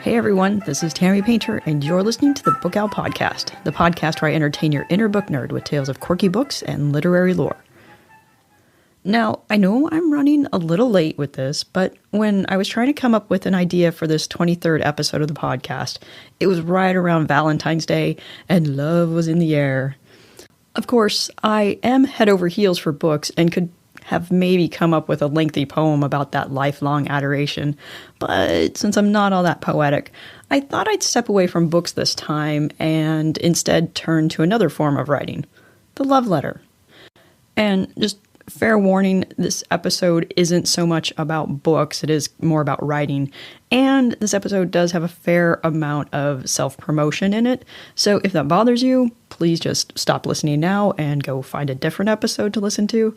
Hey everyone, this is Tammy Painter, and you're listening to the Book Owl Podcast, the podcast where I entertain your inner book nerd with tales of quirky books and literary lore. Now, I know I'm running a little late with this, but when I was trying to come up with an idea for this 23rd episode of the podcast, it was right around Valentine's Day, and love was in the air. Of course, I am head over heels for books and could have maybe come up with a lengthy poem about that lifelong adoration, but since I'm not all that poetic, I thought I'd step away from books this time and instead turn to another form of writing, the love letter. And just fair warning, this episode isn't so much about books, it is more about writing, and this episode does have a fair amount of self-promotion in it, so if that bothers you, please just stop listening now and go find a different episode to listen to.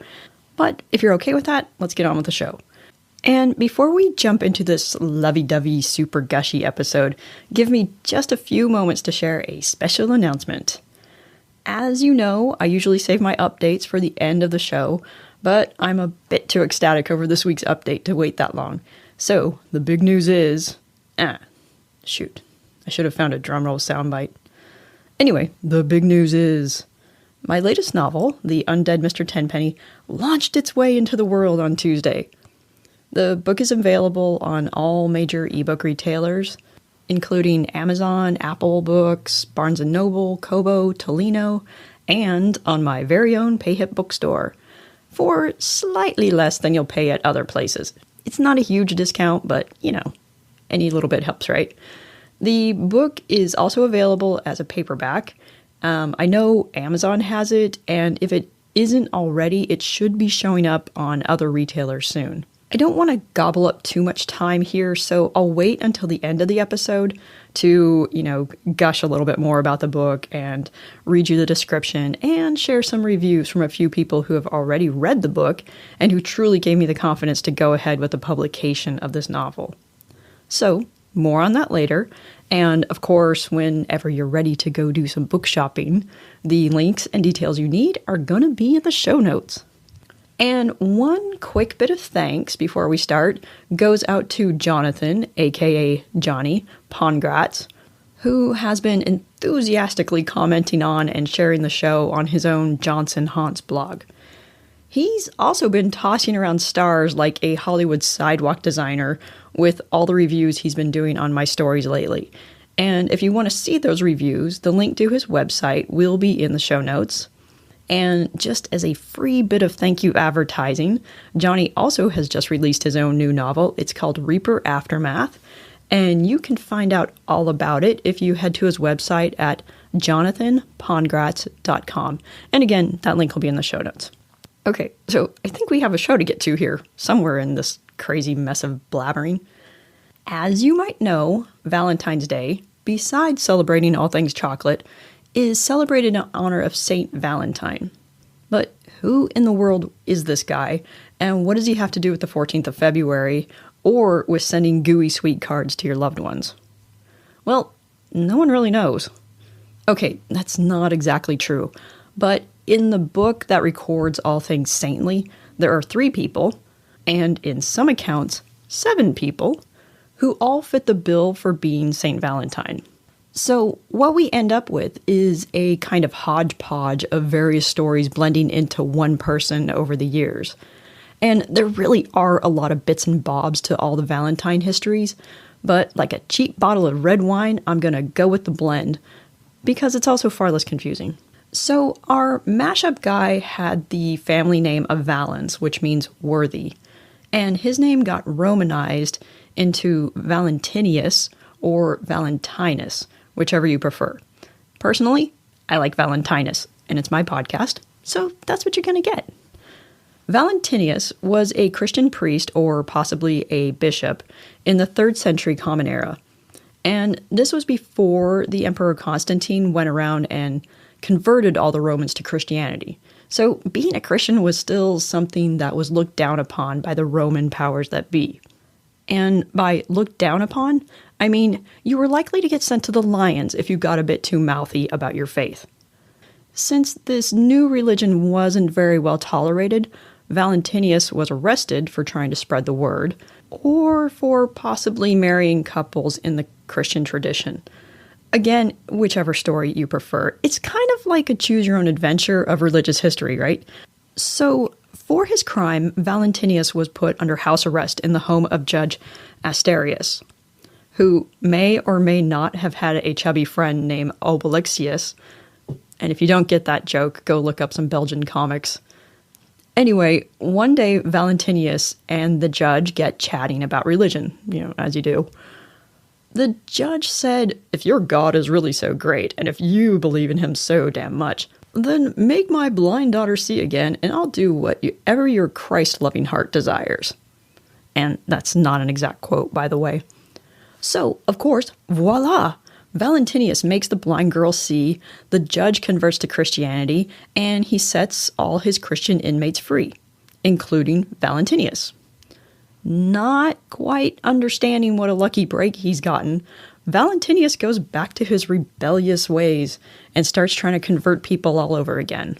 But if you're okay with that, let's get on with the show. And before we jump into this lovey-dovey, super-gushy episode, give me just a few moments to share a special announcement. As you know, I usually save my updates for the end of the show, but I'm a bit too ecstatic over this week's update to wait that long. So, the big news is... shoot. I should have found a drumroll soundbite. Anyway, the big news is... my latest novel, The Undead Mr. Tenpenny, launched its way into the world on Tuesday. The book is available on all major ebook retailers, including Amazon, Apple Books, Barnes & Noble, Kobo, Tolino, and on my very own PayHip bookstore, for slightly less than you'll pay at other places. It's not a huge discount, but, you know, any little bit helps, right? The book is also available as a paperback. I know Amazon has it, and if it isn't already, it should be showing up on other retailers soon. I don't want to gobble up too much time here, so I'll wait until the end of the episode to, gush a little bit more about the book and read you the description and share some reviews from a few people who have already read the book and who truly gave me the confidence to go ahead with the publication of this novel. So, more on that later. And of course, whenever you're ready to go do some book shopping, the links and details you need are going to be in the show notes. And one quick bit of thanks before we start goes out to Jonathan, aka Johnny Pongratz, who has been enthusiastically commenting on and sharing the show on his own Johnson Haunts blog. He's also been tossing around stars like a Hollywood sidewalk designer with all the reviews he's been doing on my stories lately. And if you want to see those reviews, the link to his website will be in the show notes. And just as a free bit of thank you advertising, Johnny also has just released his own new novel. It's called Reaper Aftermath, and you can find out all about it if you head to his website at jonathanpongratz.com. And again, that link will be in the show notes. Okay, so I think we have a show to get to here, somewhere in this crazy mess of blabbering. As you might know, Valentine's Day, besides celebrating all things chocolate, is celebrated in honor of Saint Valentine. But who in the world is this guy, and what does he have to do with the 14th of February, or with sending gooey sweet cards to your loved ones? Well, no one really knows. Okay, that's not exactly true, but in the book that records all things saintly, there are 3 people, and in some accounts, 7 people, who all fit the bill for being Saint Valentine. So what we end up with is a kind of hodgepodge of various stories blending into one person over the years. And there really are a lot of bits and bobs to all the Valentine histories, but like a cheap bottle of red wine, I'm gonna go with the blend, because it's also far less confusing. So our mashup guy had the family name of Valens, which means worthy, and his name got Romanized into Valentinius or Valentinus, whichever you prefer. Personally, I like Valentinus, and it's my podcast, so that's what you're gonna get. Valentinius was a Christian priest, or possibly a bishop, in the 3rd century Common Era, and this was before the Emperor Constantine went around and converted all the Romans to Christianity. So being a Christian was still something that was looked down upon by the Roman powers that be. And by looked down upon, I mean you were likely to get sent to the lions if you got a bit too mouthy about your faith. Since this new religion wasn't very well tolerated, Valentinius was arrested for trying to spread the word, or for possibly marrying couples in the Christian tradition. Again, whichever story you prefer. It's kind of like a choose-your-own-adventure of religious history, right? So, for his crime, Valentinius was put under house arrest in the home of Judge Asterius, who may or may not have had a chubby friend named Obelixius. And if you don't get that joke, go look up some Belgian comics. Anyway, one day Valentinius and the judge get chatting about religion, as you do. The judge said, if your God is really so great, and if you believe in him so damn much, then make my blind daughter see again, and I'll do whatever your Christ-loving heart desires. And that's not an exact quote, by the way. So, of course, voila! Valentinius makes the blind girl see, the judge converts to Christianity, and he sets all his Christian inmates free, including Valentinius. Not quite understanding what a lucky break he's gotten, Valentinius goes back to his rebellious ways and starts trying to convert people all over again.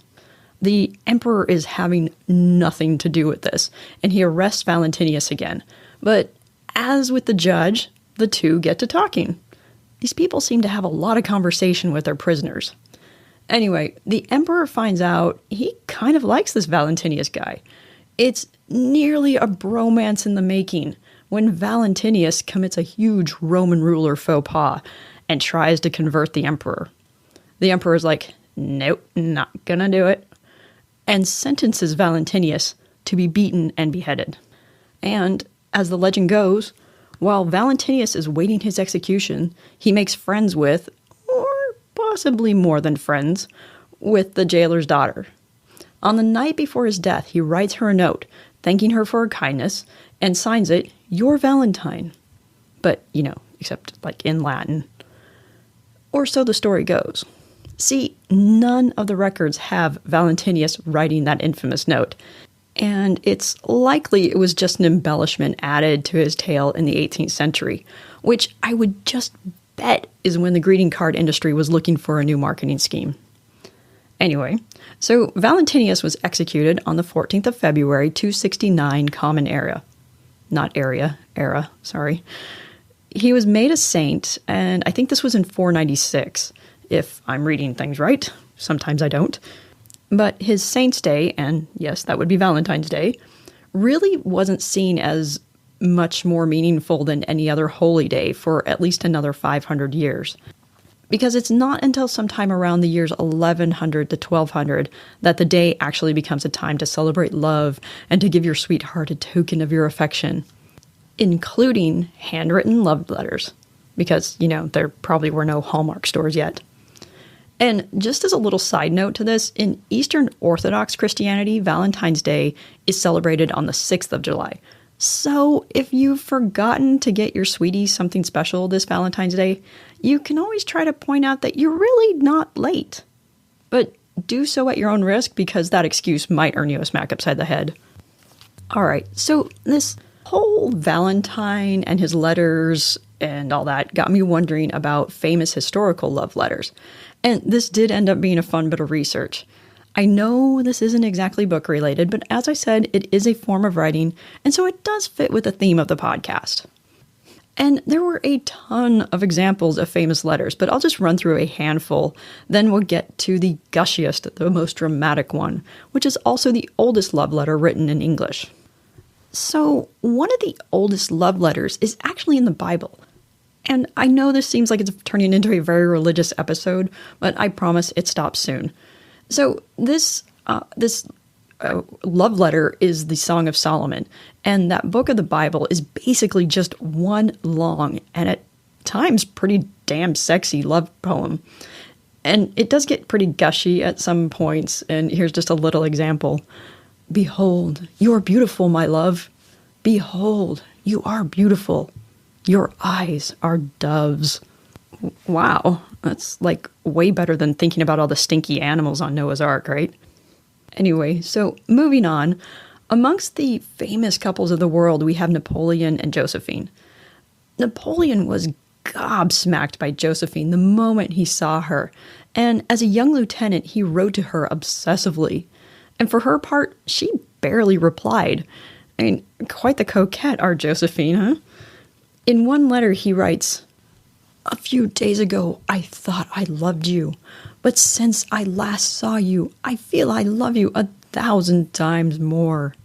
The emperor is having nothing to do with this, and he arrests Valentinius again. But as with the judge, the two get to talking. These people seem to have a lot of conversation with their prisoners. Anyway, the emperor finds out he kind of likes this Valentinius guy. It's nearly a bromance in the making when Valentinius commits a huge Roman ruler faux pas and tries to convert the emperor. The emperor's like, nope, not gonna do it, and sentences Valentinius to be beaten and beheaded. And, as the legend goes, while Valentinius is waiting his execution, he makes friends with, or possibly more than friends, with the jailer's daughter. On the night before his death, he writes her a note, thanking her for her kindness, and signs it, Your Valentine. But, except like in Latin. Or so the story goes. See, none of the records have Valentinius writing that infamous note. And it's likely it was just an embellishment added to his tale in the 18th century, which I would just bet is when the greeting card industry was looking for a new marketing scheme. Anyway, so Valentinius was executed on the 14th of February, 269 Common Era. Not era, sorry. He was made a saint, and I think this was in 496, if I'm reading things right. Sometimes I don't. But his saint's day, and yes, that would be Valentine's Day, really wasn't seen as much more meaningful than any other holy day for at least another 500 years. Because it's not until sometime around the years 1100 to 1200 that the day actually becomes a time to celebrate love and to give your sweetheart a token of your affection, including handwritten love letters. Because, there probably were no Hallmark stores yet. And just as a little side note to this, in Eastern Orthodox Christianity, Valentine's Day is celebrated on the 6th of July. So if you've forgotten to get your sweetie something special this Valentine's Day, you can always try to point out that you're really not late. But do so at your own risk, because that excuse might earn you a smack upside the head. Alright, so this whole Valentine and his letters and all that got me wondering about famous historical love letters. And this did end up being a fun bit of research. I know this isn't exactly book related, but as I said, it is a form of writing, and so it does fit with the theme of the podcast. And there were a ton of examples of famous letters, but I'll just run through a handful, then we'll get to the gushiest, the most dramatic one, which is also the oldest love letter written in English. So, one of the oldest love letters is actually in the Bible. And I know this seems like it's turning into a very religious episode, but I promise it stops soon. So this love letter is the Song of Solomon, and that book of the Bible is basically just one long and at times pretty damn sexy love poem. And it does get pretty gushy at some points, and here's just a little example. Behold, you are beautiful, my love. Behold, you are beautiful. Your eyes are doves. Wow, that's like way better than thinking about all the stinky animals on Noah's Ark, right? Anyway, so moving on. Amongst the famous couples of the world, we have Napoleon and Josephine. Napoleon was gobsmacked by Josephine the moment he saw her, and as a young lieutenant, he wrote to her obsessively. And for her part, she barely replied. I mean, quite the coquette, our Josephine, huh? In one letter, he writes, "A few days ago, I thought I loved you, but since I last saw you, I feel I love you 1,000 times more.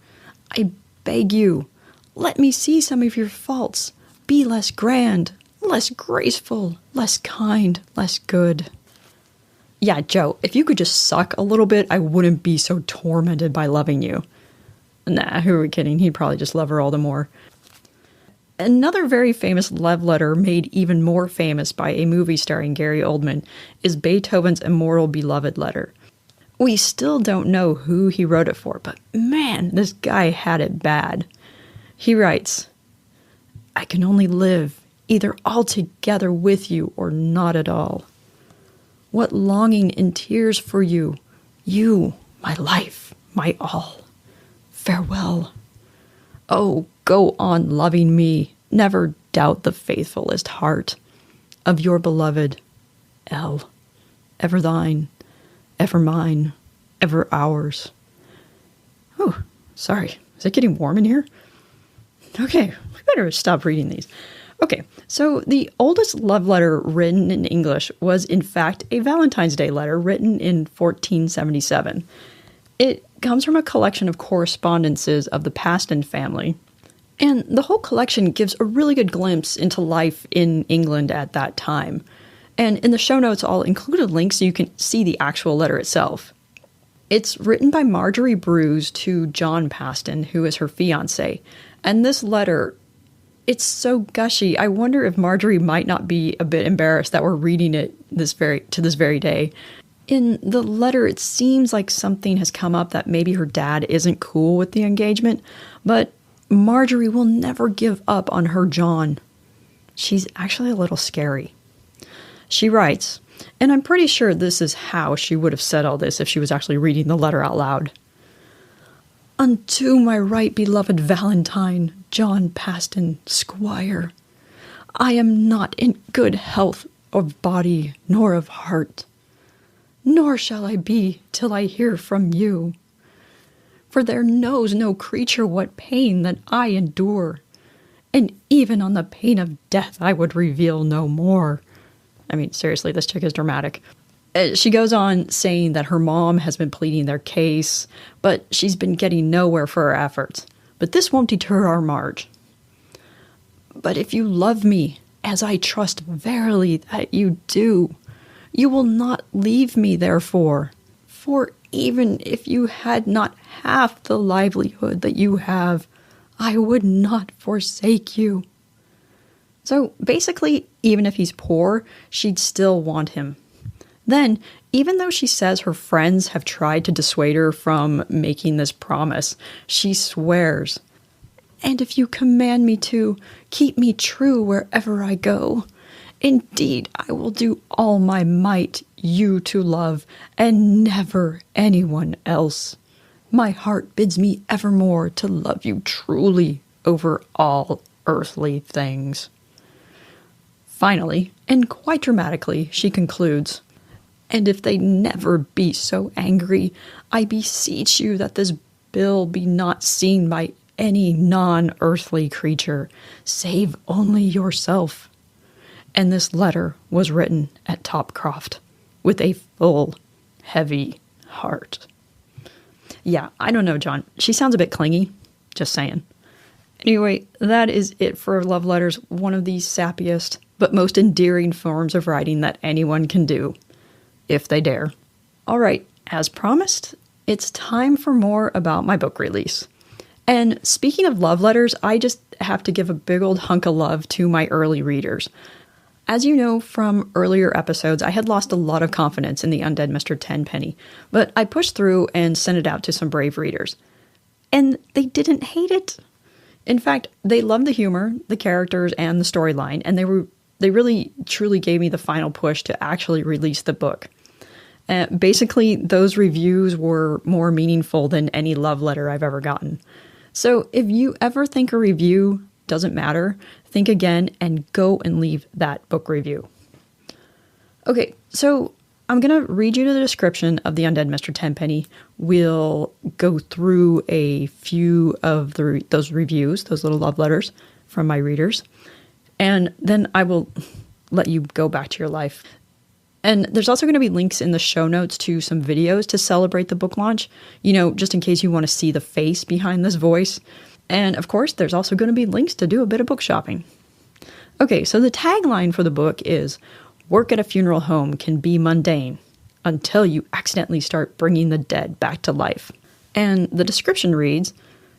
I beg you, let me see some of your faults. Be less grand, less graceful, less kind, less good." Yeah, Joe, if you could just suck a little bit, I wouldn't be so tormented by loving you. Nah, who are we kidding? He'd probably just love her all the more. Another very famous love letter made even more famous by a movie starring Gary Oldman is Beethoven's Immortal Beloved Letter. We still don't know who he wrote it for, but man, this guy had it bad. He writes, "I can only live either altogether with you or not at all. What longing and tears for you, you, my life, my all. Farewell. Oh, go on loving me, never doubt the faithfulest heart of your beloved L. Ever thine, ever mine, ever ours." Oh, sorry. Is it getting warm in here? Okay, we better stop reading these. Okay, so the oldest love letter written in English was in fact a Valentine's Day letter written in 1477. It comes from a collection of correspondences of the Paston family, and the whole collection gives a really good glimpse into life in England at that time. And in the show notes, I'll include a link so you can see the actual letter itself. It's written by Marjorie Bruce to John Paston, who is her fiancé. And this letter, it's so gushy. I wonder if Marjorie might not be a bit embarrassed that we're reading it to this very day. In the letter, it seems like something has come up that maybe her dad isn't cool with the engagement, but Marjorie will never give up on her John. She's actually a little scary. She writes, and I'm pretty sure this is how she would have said all this if she was actually reading the letter out loud. "Unto my right beloved Valentine, John Paston, Squire, I am not in good health of body nor of heart, nor shall I be till I hear from you. For there knows no creature what pain that I endure, and even on the pain of death I would reveal no more." I mean, seriously, this chick is dramatic. She goes on saying that her mom has been pleading their case, but she's been getting nowhere for her efforts. But this won't deter our Marge. "But if you love me, as I trust verily that you do, you will not leave me therefore. For even if you had not half the livelihood that you have, I would not forsake you." So basically, even if he's poor, she'd still want him. Then, even though she says her friends have tried to dissuade her from making this promise, she swears, "And if you command me to, keep me true wherever I go. Indeed, I will do all my might you to love, and never anyone else. My heart bids me evermore to love you truly over all earthly things." Finally, and quite dramatically, she concludes, "And if they never be so angry, I beseech you that this bill be not seen by any non-earthly creature, save only yourself." And this letter was written at Topcroft with a full, heavy heart. Yeah, I don't know, John. She sounds a bit clingy. Just saying. Anyway, that is it for love letters, one of the sappiest but most endearing forms of writing that anyone can do, if they dare. All right, as promised, it's time for more about my book release. And speaking of love letters, I just have to give a big old hunk of love to my early readers. As you know from earlier episodes, I had lost a lot of confidence in the Undead Mr. Tenpenny, but I pushed through and sent it out to some brave readers. And they didn't hate it. In fact, they loved the humor, the characters, and the storyline, and they really truly gave me the final push to actually release the book. Basically, those reviews were more meaningful than any love letter I've ever gotten. So if you ever think a review doesn't matter, think again and go and leave that book review. Okay, so I'm going to read you the description of The Undead Mr. Tenpenny. We'll go through a few of those reviews, those little love letters from my readers, and then I will let you go back to your life. And there's also going to be links in the show notes to some videos to celebrate the book launch, just in case you want to see the face behind this voice. And of course, there's also going to be links to do a bit of book shopping. Okay, so the tagline for the book is, "Work at a funeral home can be mundane until you accidentally start bringing the dead back to life." And the description reads,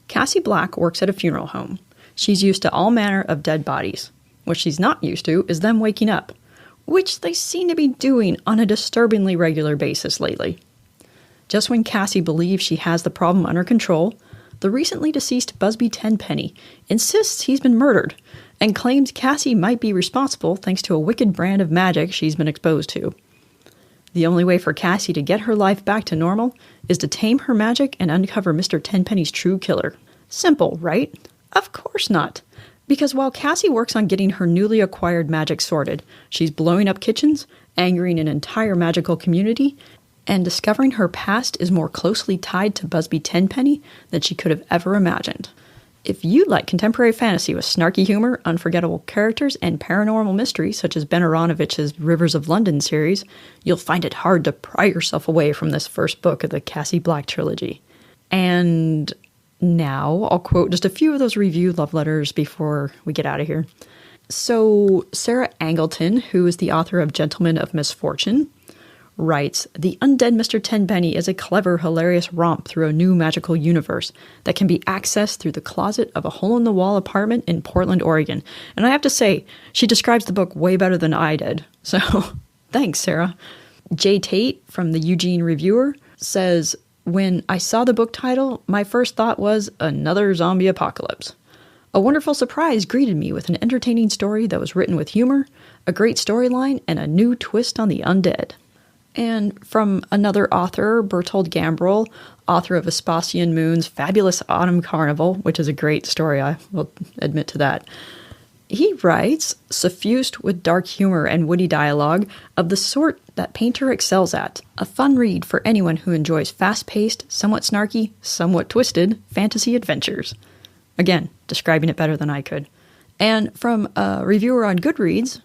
Cassie Black works at a funeral home. She's used to all manner of dead bodies. What she's not used to is them waking up, which they seem to be doing on a disturbingly regular basis lately. Just when Cassie believes she has the problem under control, the recently deceased Busby Tenpenny insists he's been murdered and claims Cassie might be responsible thanks to a wicked brand of magic she's been exposed to. The only way for Cassie to get her life back to normal is to tame her magic and uncover Mr. Tenpenny's true killer. Simple, right? Of course not. Because while Cassie works on getting her newly acquired magic sorted, she's blowing up kitchens, angering an entire magical community, and discovering her past is more closely tied to Busby Tenpenny than she could have ever imagined. If you like contemporary fantasy with snarky humor, unforgettable characters, and paranormal mysteries such as Ben Aronovich's Rivers of London series, you'll find it hard to pry yourself away from this first book of the Cassie Black Trilogy. And now I'll quote just a few of those review love letters before we get out of here. So Sarah Angleton, who is the author of Gentlemen of Misfortune, writes, "The Undead Mr. Tenpenny is a clever, hilarious romp through a new magical universe that can be accessed through the closet of a hole-in-the-wall apartment in Portland, Oregon." And I have to say, she describes the book way better than I did. So thanks, Sarah. Jay Tate from the Eugene Reviewer says, "When I saw the book title, my first thought was another zombie apocalypse. A wonderful surprise greeted me with an entertaining story that was written with humor, a great storyline, and a new twist on the undead." And from another author, Bertold Gambrel, author of Vespasian Moon's Fabulous Autumn Carnival, which is a great story, I will admit to that. He writes, "Suffused with dark humor and witty dialogue of the sort that Painter excels at. A fun read for anyone who enjoys fast-paced, somewhat snarky, somewhat twisted fantasy adventures." Again, describing it better than I could. And from a reviewer on Goodreads,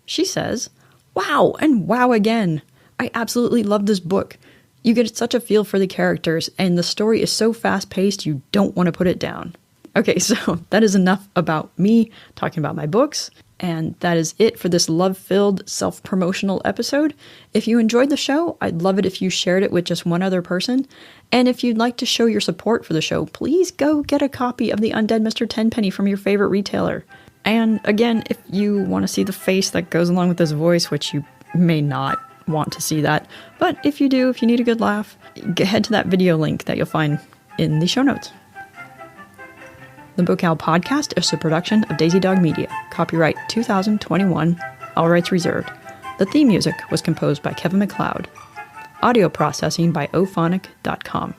she says, "Wow and wow again. I absolutely love this book. You get such a feel for the characters, and the story is so fast-paced you don't want to put it down." Okay, so that is enough about me talking about my books, and that is it for this love-filled, self-promotional episode. If you enjoyed the show, I'd love it if you shared it with just one other person, and if you'd like to show your support for the show, please go get a copy of The Undead Mr. Tenpenny from your favorite retailer. And again, if you want to see the face that goes along with this voice, which you may not want to see that, but if you do, if you need a good laugh, head to that video link that you'll find in the show notes. The Book Owl Podcast is a production of Daisy Dog Media. Copyright 2021. All rights reserved. The theme music was composed by Kevin MacLeod. Audio processing by ophonic.com.